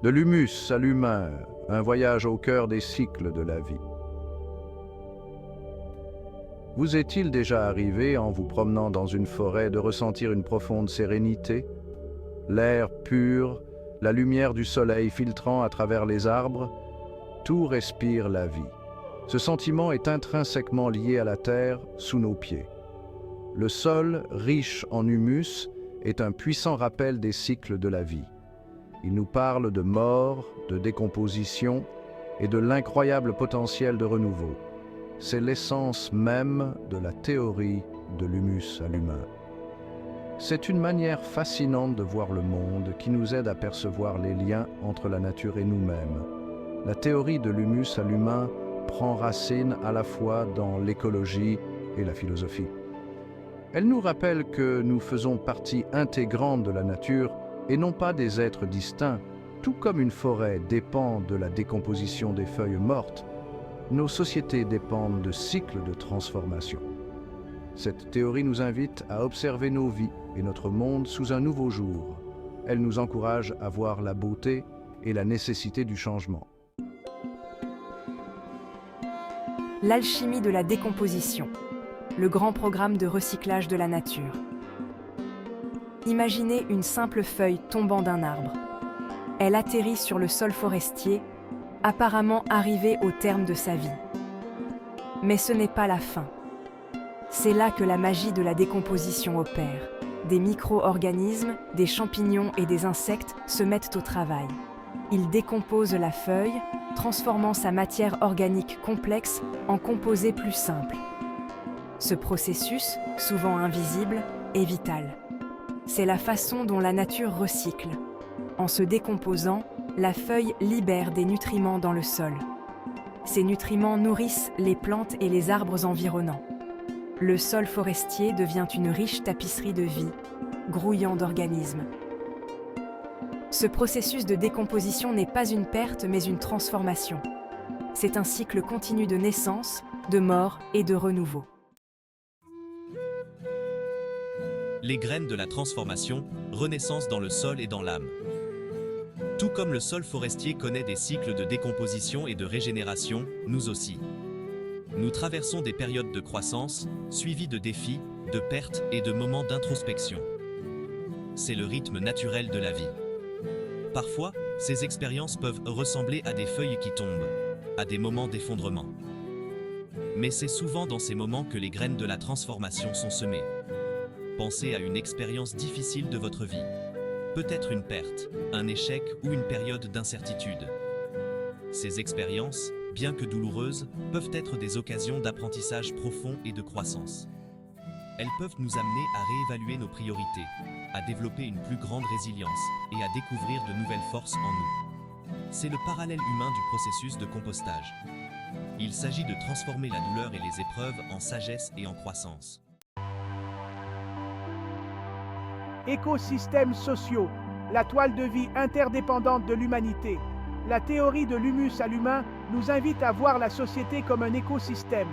De l'humus à l'humain, un voyage au cœur des cycles de la vie. Vous est-il déjà arrivé, en vous promenant dans une forêt, de ressentir une profonde sérénité? L'air pur, la lumière du soleil filtrant à travers les arbres, tout respire la vie. Ce sentiment est intrinsèquement lié à la terre sous nos pieds. Le sol, riche en humus, est un puissant rappel des cycles de la vie. Il nous parle de mort, de décomposition et de l'incroyable potentiel de renouveau. C'est l'essence même de la théorie de l'humus à l'humain. C'est une manière fascinante de voir le monde qui nous aide à percevoir les liens entre la nature et nous-mêmes. La théorie de l'humus à l'humain prend racine à la fois dans l'écologie et la philosophie. Elle nous rappelle que nous faisons partie intégrante de la nature et non pas des êtres distincts. Tout comme une forêt dépend de la décomposition des feuilles mortes, nos sociétés dépendent de cycles de transformation. Cette théorie nous invite à observer nos vies et notre monde sous un nouveau jour. Elle nous encourage à voir la beauté et la nécessité du changement. L'alchimie de la décomposition, le grand programme de recyclage de la nature. Imaginez une simple feuille tombant d'un arbre. Elle atterrit sur le sol forestier, apparemment arrivée au terme de sa vie. Mais ce n'est pas la fin. C'est là que la magie de la décomposition opère. Des micro-organismes, des champignons et des insectes se mettent au travail. Ils décomposent la feuille, transformant sa matière organique complexe en composés plus simples. Ce processus, souvent invisible, est vital. C'est la façon dont la nature recycle. En se décomposant, la feuille libère des nutriments dans le sol. Ces nutriments nourrissent les plantes et les arbres environnants. Le sol forestier devient une riche tapisserie de vie, grouillant d'organismes. Ce processus de décomposition n'est pas une perte, mais une transformation. C'est un cycle continu de naissance, de mort et de renouveau. Les graines de la transformation, renaissance dans le sol et dans l'âme. Tout comme le sol forestier connaît des cycles de décomposition et de régénération, nous aussi. Nous traversons des périodes de croissance, suivies de défis, de pertes et de moments d'introspection. C'est le rythme naturel de la vie. Parfois, ces expériences peuvent ressembler à des feuilles qui tombent, à des moments d'effondrement. Mais c'est souvent dans ces moments que les graines de la transformation sont semées. Pensez à une expérience difficile de votre vie. Peut-être une perte, un échec ou une période d'incertitude. Ces expériences, bien que douloureuses, peuvent être des occasions d'apprentissage profond et de croissance. Elles peuvent nous amener à réévaluer nos priorités, à développer une plus grande résilience et à découvrir de nouvelles forces en nous. C'est le parallèle humain du processus de compostage. Il s'agit de transformer la douleur et les épreuves en sagesse et en croissance. Écosystèmes sociaux, la toile de vie interdépendante de l'humanité. La théorie de l'humus à l'humain nous invite à voir la société comme un écosystème.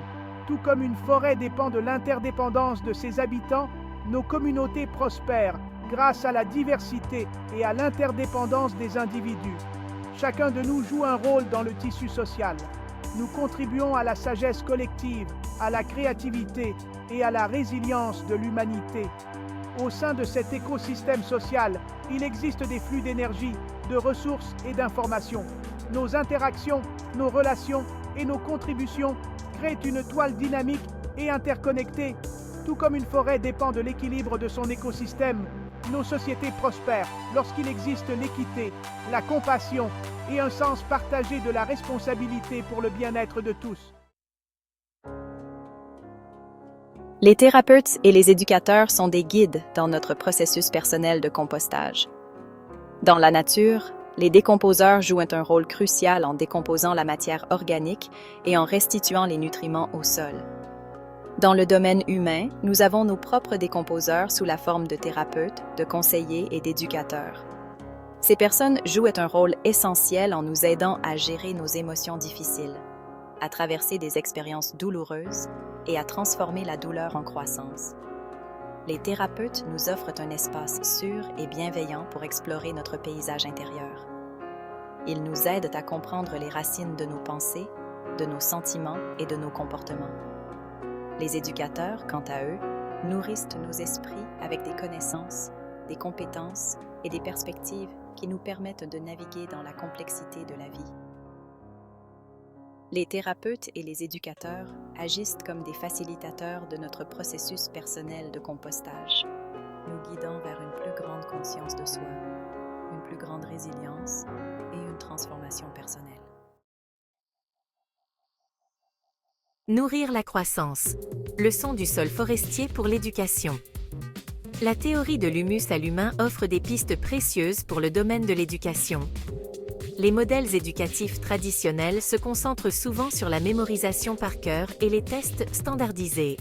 Tout comme une forêt dépend de l'interdépendance de ses habitants, nos communautés prospèrent grâce à la diversité et à l'interdépendance des individus. Chacun de nous joue un rôle dans le tissu social. Nous contribuons à la sagesse collective, à la créativité et à la résilience de l'humanité. Au sein de cet écosystème social, il existe des flux d'énergie, de ressources et d'informations. Nos interactions, nos relations et nos contributions créent une toile dynamique et interconnectée. Tout comme une forêt dépend de l'équilibre de son écosystème, nos sociétés prospèrent lorsqu'il existe l'équité, la compassion et un sens partagé de la responsabilité pour le bien-être de tous. Les thérapeutes et les éducateurs sont des guides dans notre processus personnel de compostage. Dans la nature, les décomposeurs jouent un rôle crucial en décomposant la matière organique et en restituant les nutriments au sol. Dans le domaine humain, nous avons nos propres décomposeurs sous la forme de thérapeutes, de conseillers et d'éducateurs. Ces personnes jouent un rôle essentiel en nous aidant à gérer nos émotions difficiles, à traverser des expériences douloureuses et à transformer la douleur en croissance. Les thérapeutes nous offrent un espace sûr et bienveillant pour explorer notre paysage intérieur. Ils nous aident à comprendre les racines de nos pensées, de nos sentiments et de nos comportements. Les éducateurs, quant à eux, nourrissent nos esprits avec des connaissances, des compétences et des perspectives qui nous permettent de naviguer dans la complexité de la vie. Les thérapeutes et les éducateurs agissent comme des facilitateurs de notre processus personnel de compostage, nous guidant vers une plus grande conscience de soi, une plus grande résilience et une transformation personnelle. Nourrir la croissance. Leçon du sol forestier pour l'éducation. La théorie de l'humus à l'humain offre des pistes précieuses pour le domaine de l'éducation. Les modèles éducatifs traditionnels se concentrent souvent sur la mémorisation par cœur et les tests standardisés.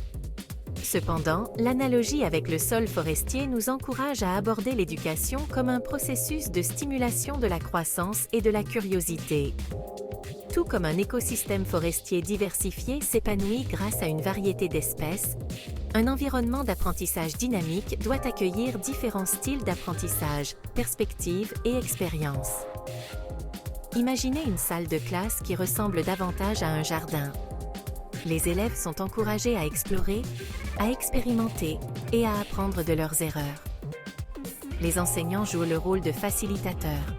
Cependant, l'analogie avec le sol forestier nous encourage à aborder l'éducation comme un processus de stimulation de la croissance et de la curiosité. Tout comme un écosystème forestier diversifié s'épanouit grâce à une variété d'espèces, un environnement d'apprentissage dynamique doit accueillir différents styles d'apprentissage, perspectives et expériences. Imaginez une salle de classe qui ressemble davantage à un jardin. Les élèves sont encouragés à explorer, à expérimenter et à apprendre de leurs erreurs. Les enseignants jouent le rôle de facilitateurs,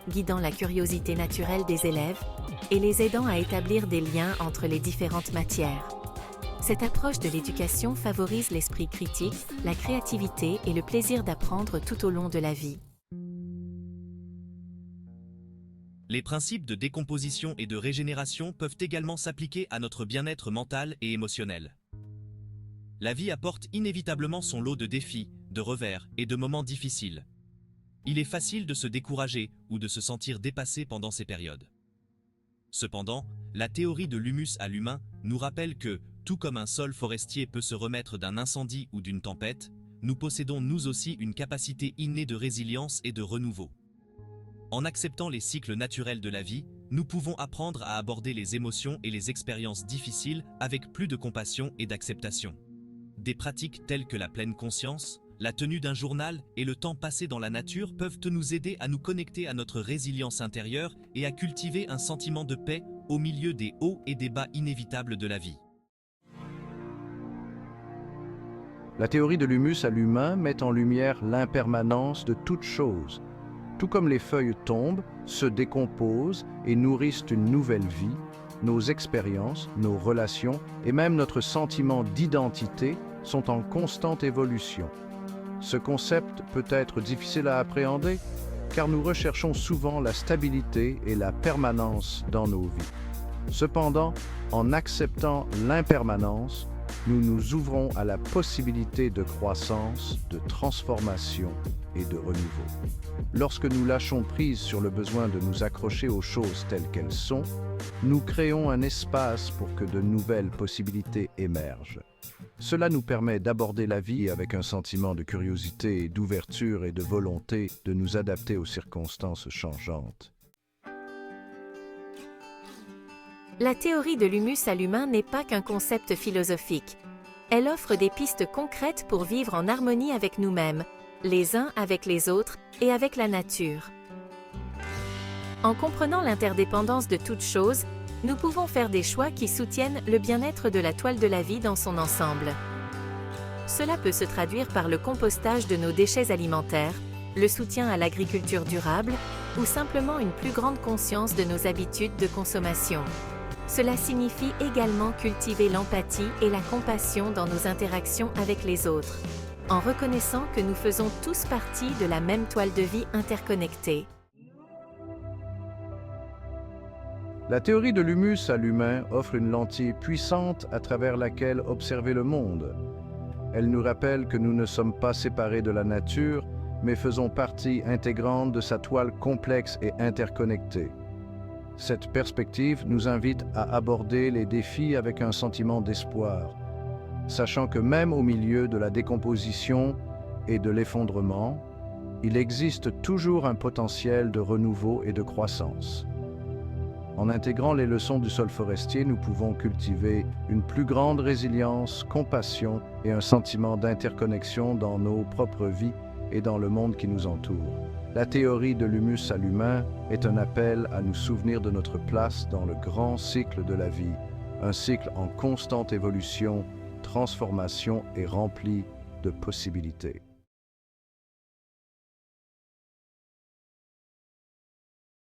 guidant la curiosité naturelle des élèves et les aidant à établir des liens entre les différentes matières. Cette approche de l'éducation favorise l'esprit critique, la créativité et le plaisir d'apprendre tout au long de la vie. Les principes de décomposition et de régénération peuvent également s'appliquer à notre bien-être mental et émotionnel. La vie apporte inévitablement son lot de défis, de revers et de moments difficiles. Il est facile de se décourager ou de se sentir dépassé pendant ces périodes. Cependant, la théorie de l'humus à l'humain nous rappelle que, tout comme un sol forestier peut se remettre d'un incendie ou d'une tempête, nous possédons nous aussi une capacité innée de résilience et de renouveau. En acceptant les cycles naturels de la vie, nous pouvons apprendre à aborder les émotions et les expériences difficiles avec plus de compassion et d'acceptation. Des pratiques telles que la pleine conscience, la tenue d'un journal et le temps passé dans la nature peuvent nous aider à nous connecter à notre résilience intérieure et à cultiver un sentiment de paix au milieu des hauts et des bas inévitables de la vie. La théorie de l'humus à l'humain met en lumière l'impermanence de toute chose. Tout comme les feuilles tombent, se décomposent et nourrissent une nouvelle vie, nos expériences, nos relations et même notre sentiment d'identité sont en constante évolution. Ce concept peut être difficile à appréhender car nous recherchons souvent la stabilité et la permanence dans nos vies. Cependant, en acceptant l'impermanence, nous nous ouvrons à la possibilité de croissance, de transformation et de renouveau. Lorsque nous lâchons prise sur le besoin de nous accrocher aux choses telles qu'elles sont, nous créons un espace pour que de nouvelles possibilités émergent. Cela nous permet d'aborder la vie avec un sentiment de curiosité, d'ouverture et de volonté de nous adapter aux circonstances changeantes. La théorie de l'humus à l'humain n'est pas qu'un concept philosophique. Elle offre des pistes concrètes pour vivre en harmonie avec nous-mêmes, les uns avec les autres et avec la nature. En comprenant l'interdépendance de toutes choses, nous pouvons faire des choix qui soutiennent le bien-être de la toile de la vie dans son ensemble. Cela peut se traduire par le compostage de nos déchets alimentaires, le soutien à l'agriculture durable ou simplement une plus grande conscience de nos habitudes de consommation. Cela signifie également cultiver l'empathie et la compassion dans nos interactions avec les autres, en reconnaissant que nous faisons tous partie de la même toile de vie interconnectée. La théorie de l'humus à l'humain offre une lentille puissante à travers laquelle observer le monde. Elle nous rappelle que nous ne sommes pas séparés de la nature, mais faisons partie intégrante de sa toile complexe et interconnectée. Cette perspective nous invite à aborder les défis avec un sentiment d'espoir, sachant que même au milieu de la décomposition et de l'effondrement, il existe toujours un potentiel de renouveau et de croissance. En intégrant les leçons du sol forestier, nous pouvons cultiver une plus grande résilience, compassion et un sentiment d'interconnexion dans nos propres vies et dans le monde qui nous entoure. La théorie de l'humus à l'humain est un appel à nous souvenir de notre place dans le grand cycle de la vie, un cycle en constante évolution, transformation et rempli de possibilités.